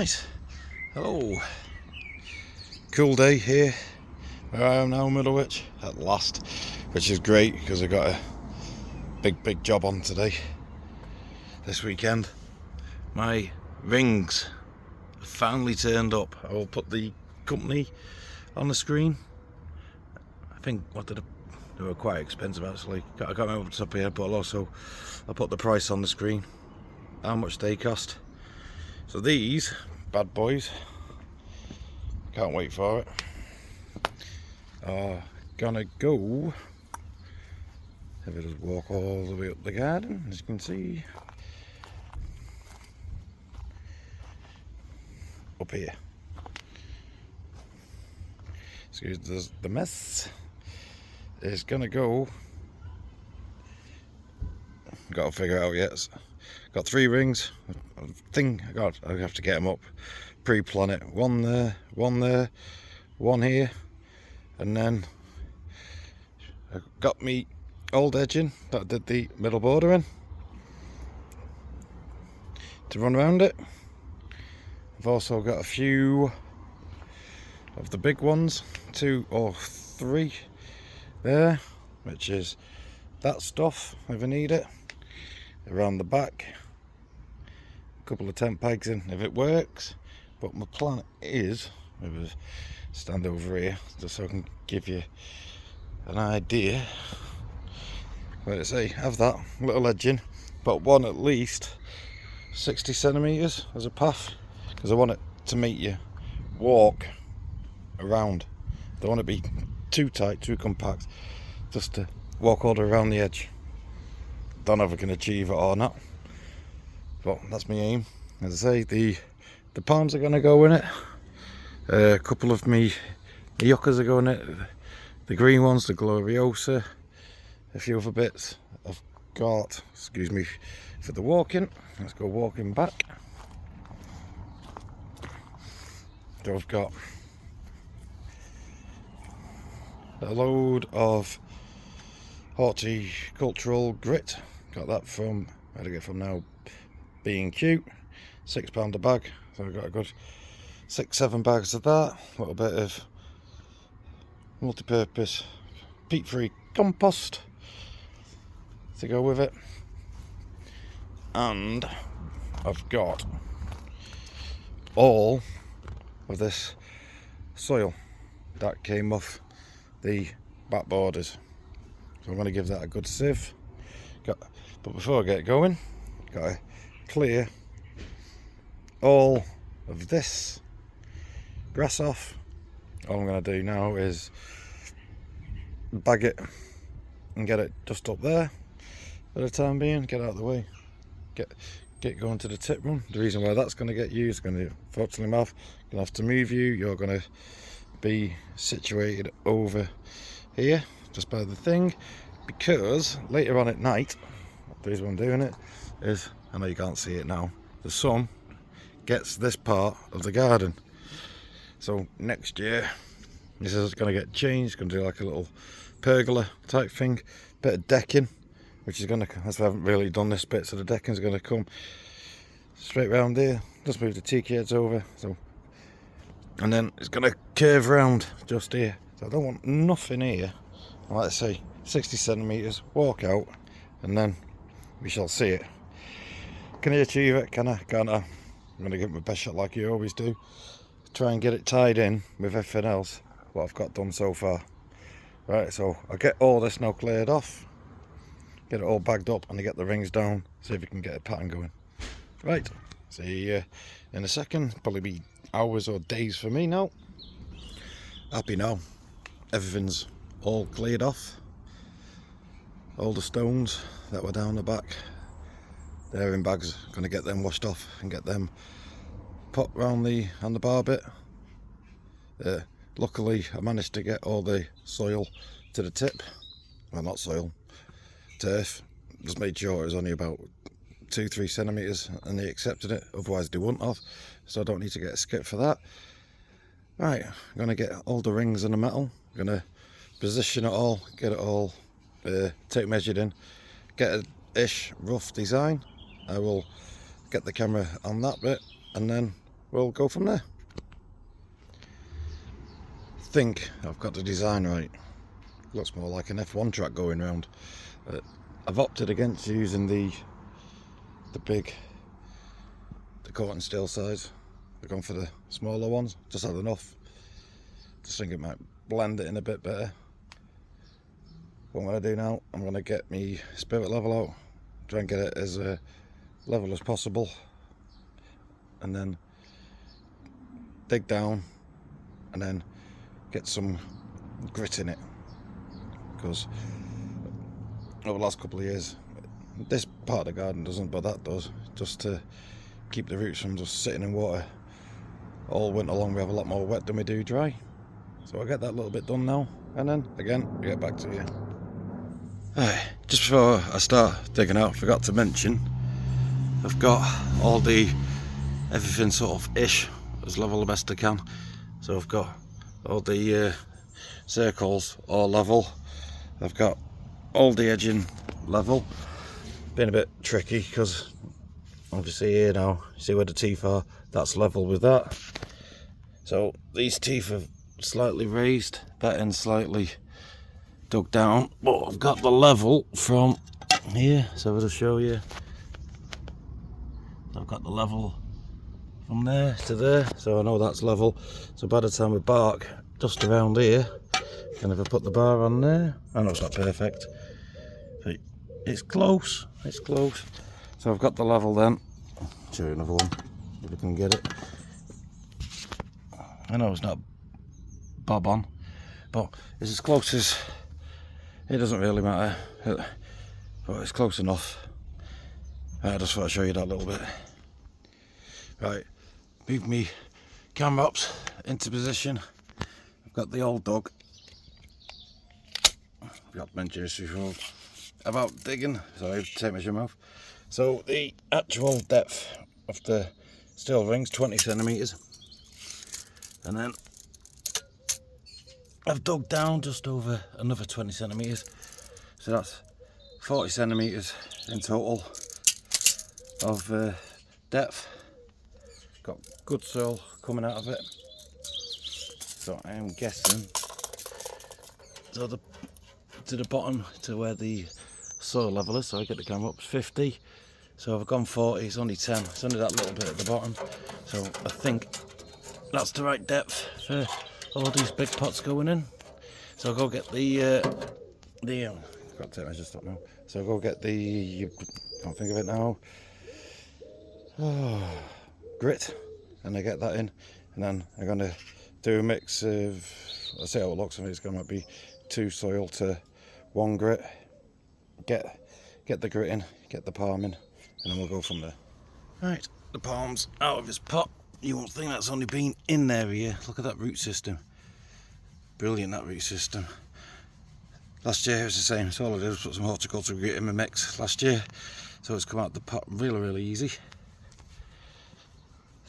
Right, hello. Cool day here where I am now in Middlewich at last, which is great because I got a big job on today. This weekend, my rings have finally turned up. I will put the company on the screen. I think they were quite expensive actually. I can't remember off the top of my head, but I'll put the price on the screen, how much they cost. So these bad boys, can't wait for it, are gonna go, if I just walk all the way up the garden, as you can see, up here. Excuse the mess. It's gonna go, got to figure it out yet. Got 3 rings. I think I have to get them up, pre-plan it. One there, one here, and then I got me old edging that I did the middle border in to run around it. I've also got a few of the big ones, 2 or 3 there, which is that stuff if I need it. Around the back, a couple of tent pegs in if it works, but my plan is, maybe stand over here just so I can give you an idea. Like I say, have that little edging, but one at least 60 centimeters as a path, because I want it to make you walk around. Don't want it to be too tight, too compact, just to walk all the way around the edge. Don't know if I can achieve it or not, but that's my aim. As I say, the palms are going to go in it. A couple of me Yuccas are going in it. The green ones, the Gloriosa, a few other bits. I've got, excuse me, for the walking. Let's go walking back. So I've got a load of horticultural grit. Got that from, where did I get from now? B&Q, £6 a bag. So I've got a good 6-7 bags of that. A little bit of multi-purpose peat-free compost to go with it. And I've got all of this soil that came off the back borders. So I'm going to give that a good sieve. But before I get going, got to clear all of this grass off. All I'm going to do now is bag it and get it just up there for the time being. Get out of the way. Get going to the tip run. The reason why that's going to get used, going to fortunately mouth, going to have to move you. You're going to be situated over here, just by the thing, because later on at night, the reason I'm doing it is, I know you can't see it now, the sun gets this part of the garden. So next year, this is going to get changed, going to do like a little pergola type thing, bit of decking, which is going to, as we haven't really done this bit, so the decking is going to come straight round here, just move the tiki heads over, so, and then it's going to curve round just here. So I don't want nothing here. Like I say, 60 centimeters, walk out, and then we shall see it. Can I achieve it? Can I? Can't I? I'm going to give it my best shot like you always do. Try and get it tied in with everything else, what I've got done so far. Right, so I'll get all this now cleared off, get it all bagged up, and I get the rings down, see if we can get a pattern going. Right, see you in a second. Probably be hours or days for me now. Happy now. Everything's all cleared off. All the stones that were down the back, they're in bags. Going to get them washed off and get them put round the handlebar bit. Luckily I managed to get all the soil to the tip. Well, not soil, turf. Just made sure it was only about 2-3 centimeters and they accepted it, otherwise they wouldn't have, so I don't need to get a skip for that. Right, I'm going to get all the rings and the metal. I'm going to position it all, get it all tape measured in, get a ish rough design. I will get the camera on that bit and then we'll go from there. I think I've got the design right. Looks more like an F1 track going round. I've opted against using the cotton steel size. I've gone for the smaller ones, just had enough. Just think it might blend it in a bit better. What I'm going to do now, I'm going to get my spirit level out, try and get it as level as possible, and then dig down and then get some grit in it, because over the last couple of years this part of the garden doesn't, but that does, just to keep the roots from just sitting in water all winter long. We have a lot more wet than we do dry, so I'll get that little bit done now, and then again I'll get back to you. Just before I start digging out, I forgot to mention I've got everything sort of ish as level the best I can. So I've got all the circles all level, I've got all the edging level. Been a bit tricky because obviously here now, you see where the teeth are, that's level with that. So these teeth are slightly raised, that end slightly dug down, but I've got the level from here, so I'll show you. I've got the level from there to there, so I know that's level. So by the time we bark just around here, and if I put the bar on there, I know it's not perfect, but it's close, it's close. So I've got the level then. I'll show you another one if I can get it. I know it's not bob on, but it's as close as, it doesn't really matter, but it's close enough. I just thought I'd show you that little bit. Right, move me camera ups into position. I've got the old dog. I've got to mention this before about digging, so I have to take my shim off. So the actual depth of the steel ring's 20 centimetres, and then I've dug down just over another 20 centimetres, so that's 40 centimetres in total of depth. Got good soil coming out of it, so I am guessing, so to the bottom to where the soil level is, so I get the camera up, 50, so I've gone 40, it's only 10, it's only that little bit at the bottom, so I think that's the right depth for all these big pots going in. So I'll go get I've got to take measures up now. So I'll go get can't think of it now. Grit, and I get that in, and then I'm going to do a mix of, I'll see how it looks. I think it's going to be 2 soil to 1 grit. Get the grit in, get the palm in, and then we'll go from there. Right, the palm's out of its pot. You won't think that's only been in there a year. Look at that root system. Brilliant, that root system. Last year it was the same, so all I did was put some horticulture grit in my mix last year, so it's come out the pot really easy.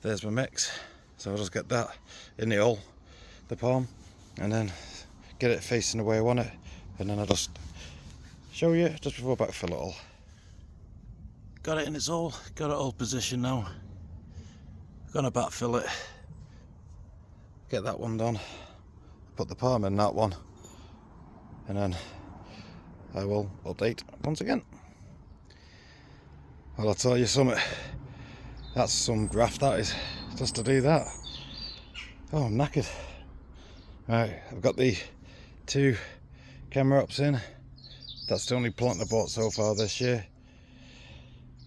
There's my mix, so I'll just get that in the hole, the palm, and then get it facing the way I want it, and then I'll just show you just before I backfill it all. Got it in its hole, got it all positioned now. Gonna backfill it, get that one done, put the palm in that one, and then I will update once again. Well, I'll tell you something, that's some graft that is, just to do that. Oh, I'm knackered. Right, I've got the 2 camera ups in. That's the only plant I bought so far this year.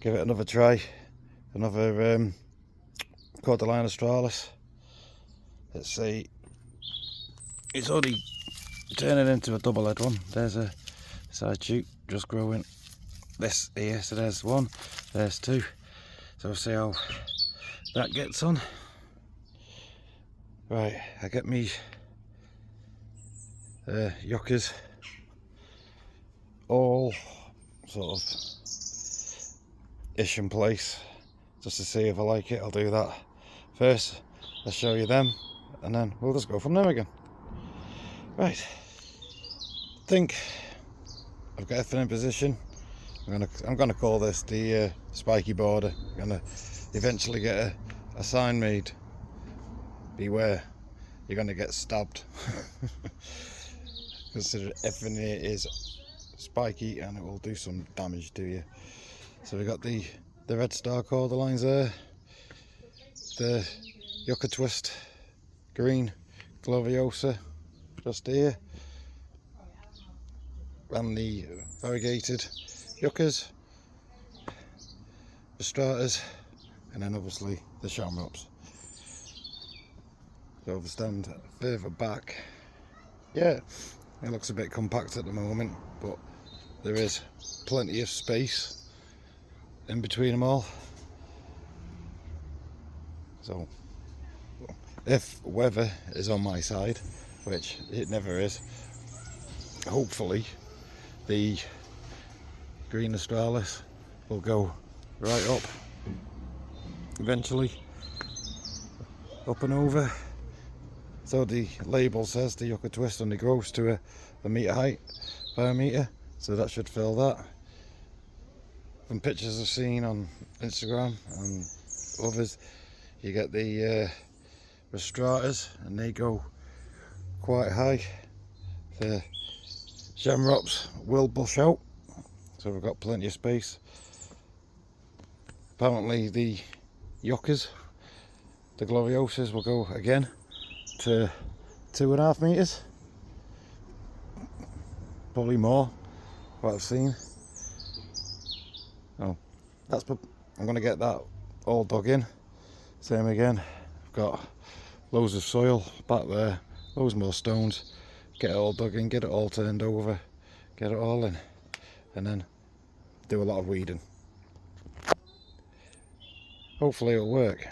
Give it another try, another Cordyline australis. Let's see, it's already turning into a double head one. There's a side shoot just growing this here, so there's 1, there's 2, so we'll see how that gets on. Right, I get me Yuccas all sort of ish in place, just to see if I like it. I'll do that first, I'll show you them, and then we'll just go from there again. Right, I think I've got everything in position. I'm gonna call this the spiky border. I'm gonna eventually get a sign made beware, you're going to get stabbed. Consider everything here is spiky and it will do some damage to you. So we got the red star cordyline there, the Yucca twist, green Gloviosa just here, and the variegated Yuccas, the stratas, and then obviously the shamrocks. So if I stand further back, yeah, it looks a bit compact at the moment, but there is plenty of space in between them all. So if weather is on my side, which it never is, hopefully the green australis will go right up eventually, up and over. So the label says the Yucca twist only grows to a metre height by a metre, so that should fill that. From pictures I've seen on Instagram and others, you get the stratas and they go quite high. The shamrocks will bush out, so we've got plenty of space. Apparently the Yuccas, the Gloriosas, will go again to 2.5 metres, probably more, what I've seen. Oh, I'm going to get that all dug in. Same again, I've got loads of soil back there, loads more stones. Get it all dug in, get it all turned over, get it all in, and then do a lot of weeding. Hopefully it'll work.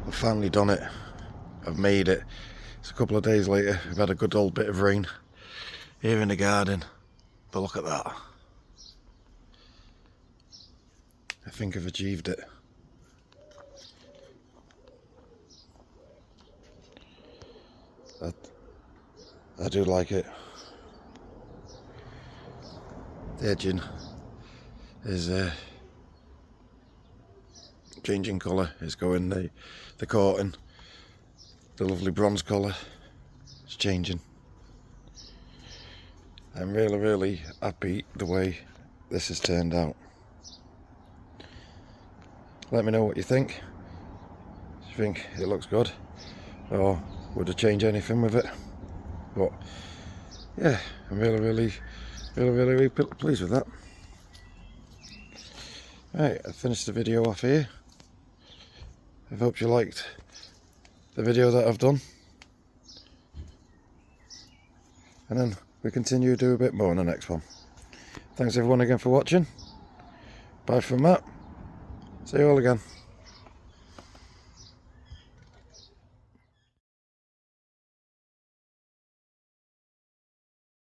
I've finally done it. I've made it. It's a couple of days later. We've had a good old bit of rain here in the garden, but look at that. I think I've achieved it. I do like it. The edging is changing colour. It's going the coating, the lovely bronze colour, it's changing. I'm really happy the way this has turned out. Let me know what you think. Do you think it looks good, or would I change anything with it? But yeah, I'm really pleased with that. Right, I finished the video off here. I hope you liked the video that I've done, and then we continue to do a bit more in the next one. Thanks everyone again for watching. Bye from Matt. See you all again.